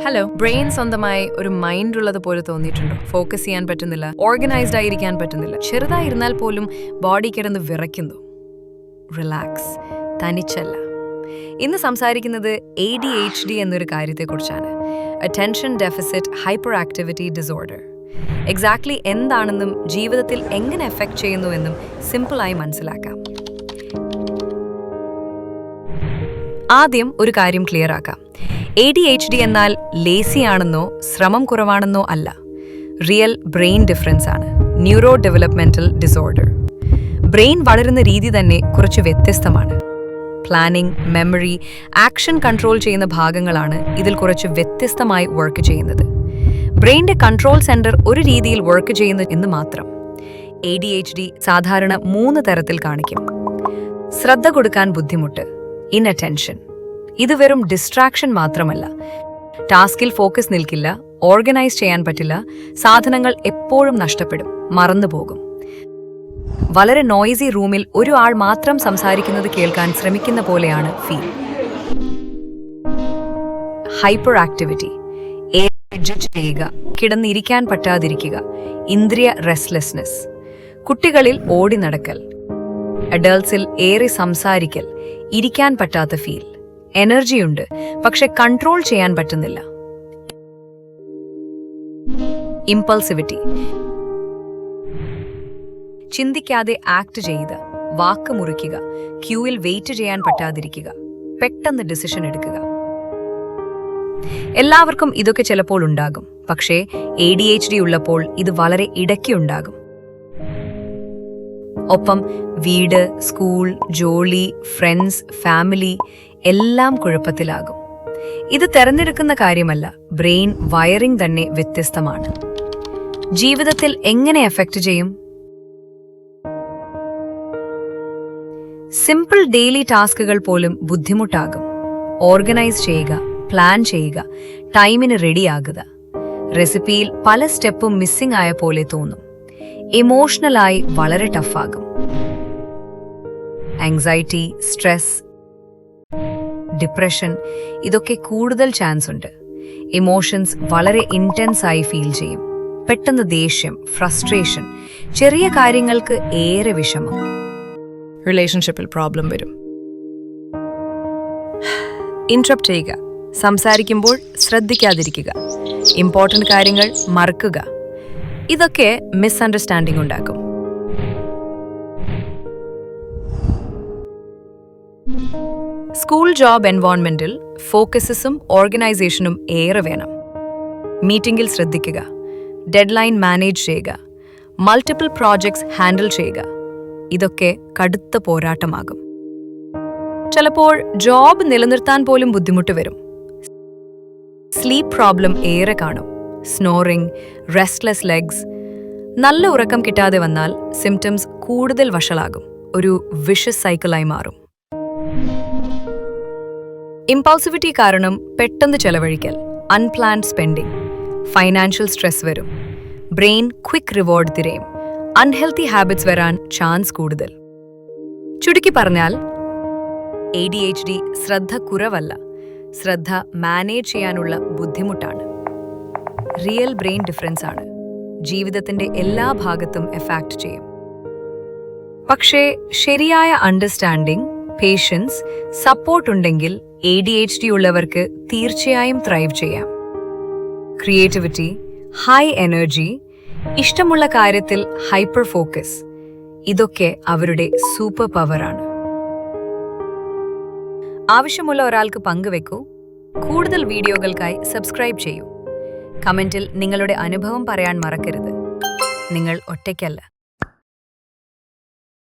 Hello, brain സ്വന്തമായി ഒരു mind ഉള്ളത് പോലെ തോന്നിയിട്ടുണ്ടോ? ഫോക്കസ് ചെയ്യാൻ പറ്റുന്നില്ല, ഓർഗനൈസ്ഡ് ആയിരിക്കാൻ പറ്റുന്നില്ല, ചെറുതായിരുന്നാൽ പോലും ബോഡി കിടന്ന് വിറയ്ക്കുന്നു. റിലാക്സ്, തനിച്ചല്ല. ഇന്ന് സംസാരിക്കുന്നത് ADHD എന്നൊരു കാര്യത്തെക്കുറിച്ചാണ്. Attention deficit hyperactivity disorder. Exactly എന്താണെന്നും ജീവിതത്തിൽ എങ്ങനെ എഫക്റ്റ് ചെയ്യുന്നുവെന്നും സിമ്പിളായി മനസ്സിലാക്കാം. ആദ്യം ഒരു കാര്യം ക്ലിയർ ആക്കാം. ADHD എന്നാൽ ലേസി ആണെന്നോ ശ്രമം കുറവാണെന്നോ അല്ല. റിയൽ ബ്രെയിൻ ഡിഫറൻസ് ആണ്. Neuro developmental disorder. ബ്രെയിൻ വളരുന്ന രീതി തന്നെ കുറച്ച് വ്യത്യസ്തമാണ്. പ്ലാനിംഗ്, മെമ്മറി, ആക്ഷൻ കൺട്രോൾ ചെയ്യുന്ന ഭാഗങ്ങളാണ് ഇതിൽ കുറച്ച് വ്യത്യസ്തമായി വർക്ക് ചെയ്യുന്നത്. ബ്രെയിൻ്റെ കൺട്രോൾ സെന്റർ ഒരു രീതിയിൽ വർക്ക് ചെയ്യുന്നു എന്ന് മാത്രം. ADHD സാധാരണ 3 തരത്തിൽ കാണിക്കും. ശ്രദ്ധ കൊടുക്കാൻ ബുദ്ധിമുട്ട്, ഇൻഅറ്റൻഷൻ. ഇത് വെറും ഡിസ്ട്രാക്ഷൻ മാത്രമല്ല. ടാസ്കിൽ ഫോക്കസ് നിൽക്കില്ല, ഓർഗനൈസ് ചെയ്യാൻ പറ്റില്ല, സാധനങ്ങൾ എപ്പോഴും നഷ്ടപ്പെടും, മറന്നുപോകും. വളരെ നോയ്സി റൂമിൽ ഒരു ആൾ മാത്രം സംസാരിക്കുന്നത് കേൾക്കാൻ ശ്രമിക്കുന്ന പോലെയാണ് ഫീൽ. ഹൈപ്പർ ആക്ടിവിറ്റി, ചെയ്യുക, കിടന്നിരിക്കാൻ പറ്റാതിരിക്കുക, ഇന്ദ്രിയ റെസ്റ്റ്ലെസ്നെസ്. കുട്ടികളിൽ ഓടി നടക്കൽ, അഡൾട്ട്സിൽ ഏറെ സംസാരിക്കൽ, ഇരിക്കാൻ പറ്റാത്ത ഫീൽ. എനർജിയുണ്ട്, പക്ഷെ കൺട്രോൾ ചെയ്യാൻ പറ്റുന്നില്ല. ഇമ്പൾസിവിറ്റി, ചിന്തിക്കാതെ ആക്ട് ചെയ്യുക, വാക്ക് മുറിക്കുക, ക്യൂവിൽ വെയിറ്റ് ചെയ്യാൻ പറ്റാതിരിക്കുക, പെട്ടെന്ന് ഡിസിഷൻ എടുക്കുക. എല്ലാവർക്കും ഇതൊക്കെ ചിലപ്പോൾ ഉണ്ടാകും, പക്ഷേ ADHD ഉള്ളപ്പോൾ ഇത് വളരെ ഇടയ്ക്ക് ഉണ്ടാകും. ഒപ്പം വീട്, സ്കൂൾ, ജോലി, ഫ്രണ്ട്സ്, ഫാമിലി എല്ലാം കുഴപ്പത്തിലാകും. ഇത് തെരഞ്ഞെടുക്കുന്ന കാര്യമല്ല, ബ്രെയിൻ വയറിംഗ് തന്നെ വ്യത്യസ്തമാണ്. ജീവിതത്തിൽ എങ്ങനെ എഫക്റ്റ് ചെയ്യും? സിമ്പിൾ ഡെയിലി ടാസ്കുകൾ പോലും ബുദ്ധിമുട്ടാകും. ഓർഗനൈസ് ചെയ്യുക, പ്ലാൻ ചെയ്യുക, ടൈമിന് റെഡിയാകുക. റെസിപ്പിയിൽ പല സ്റ്റെപ്പും മിസ്സിംഗ് ആയ പോലെ തോന്നും. ഇമോഷണലായി വളരെ ടഫാകും. ആങ്സൈറ്റി, സ്ട്രെസ്, ഡിപ്രഷൻ ഇതൊക്കെ കൂടുതൽ ചാൻസ് ഉണ്ട്. ഇമോഷൻസ് വളരെ ഇൻറ്റൻസ് ആയി ഫീൽ ചെയ്യും. പെട്ടെന്ന് ദേഷ്യം, ഫ്രസ്ട്രേഷൻ, ചെറിയ കാര്യങ്ങൾക്ക് ഏറെ വിഷമം. റിലേഷൻഷിപ്പിൽ പ്രോബ്ലം വരും. ഇന്ററപ്റ്റ് ചെയ്യുക, സംസാരിക്കുമ്പോൾ ശ്രദ്ധിക്കാതിരിക്കുക, ഇമ്പോർട്ടൻ്റ് കാര്യങ്ങൾ മറക്കുക. ഇതൊക്കെ മിസ്അണ്ടർസ്റ്റാൻഡിംഗ് ഉണ്ടാക്കും. സ്കൂൾ ജോബ് എൻവയോൺമെന്റിൽ ഫോക്കസും ഓർഗനൈസേഷനും ഏറെ വേണം. മീറ്റിംഗിൽ ശ്രദ്ധിക്കുക, ഡെഡ്ലൈൻ മാനേജ് ചെയ്യുക, മൾട്ടിപ്പിൾ പ്രോജക്ട്സ് ഹാൻഡിൽ ചെയ്യുക. ഇതൊക്കെ കടുത്ത പോരാട്ടമാകും. ചിലപ്പോൾ ജോബ് നിലനിർത്താൻ പോലും ബുദ്ധിമുട്ട് വരും. സ്ലീപ്പ് പ്രോബ്ലം ഏറെ കാണും. Snoring, restless legs. നല്ല ഉറക്കം കിട്ടാതെ വന്നാൽ സിംറ്റംസ് കൂടുതൽ വഷളാകും. ഒരു വിഷസ് സൈക്കിളായി മാറും. ഇമ്പൾസിവിറ്റി കാരണം പെട്ടെന്ന് ചെലവഴിക്കൽ, അൺപ്ലാൻഡ് സ്പെൻഡിംഗ്, ഫൈനാൻഷ്യൽ സ്ട്രെസ് വരും. ബ്രെയിൻ ക്വിക്ക് റിവാർഡ് തിരയും. അൺഹെൽത്തി ഹാബിറ്റ്സ് വരാൻ ചാൻസ് കൂടുതൽ. ചുരുക്കി പറഞ്ഞാൽ ADHD ശ്രദ്ധ കുറവല്ല, ശ്രദ്ധ മാനേജ് ചെയ്യാനുള്ള ബുദ്ധിമുട്ടാണ്. റിയൽ ബ്രെയിൻ ഡിഫറൻസ് ആണ്. ജീവിതത്തിന്റെ എല്ലാ ഭാഗത്തും എഫക്റ്റ് ചെയ്യും. പക്ഷേ ശരിയായ അണ്ടർസ്റ്റാൻഡിംഗ്, പേഷ്യൻസ്, സപ്പോർട്ട് ഉണ്ടെങ്കിൽ ADHD ഉള്ളവർക്ക് തീർച്ചയായും ത്രൈവ് ചെയ്യാം. ക്രിയേറ്റിവിറ്റി, ഹൈ എനർജി, ഇഷ്ടമുള്ള കാര്യത്തിൽ ഹൈപ്പർ ഫോക്കസ് ഇതൊക്കെ അവരുടെ സൂപ്പർ പവറാണ്. ആവശ്യമുള്ള ഒരാൾക്ക് പങ്കുവെക്കൂ. കൂടുതൽ വീഡിയോകൾക്കായി സബ്സ്ക്രൈബ് ചെയ്യൂ. കമന്റിൽ നിങ്ങളുടെ അനുഭവം പറയാൻ മറക്കരുത്. നിങ്ങൾ ഒറ്റയ്ക്കല്ല.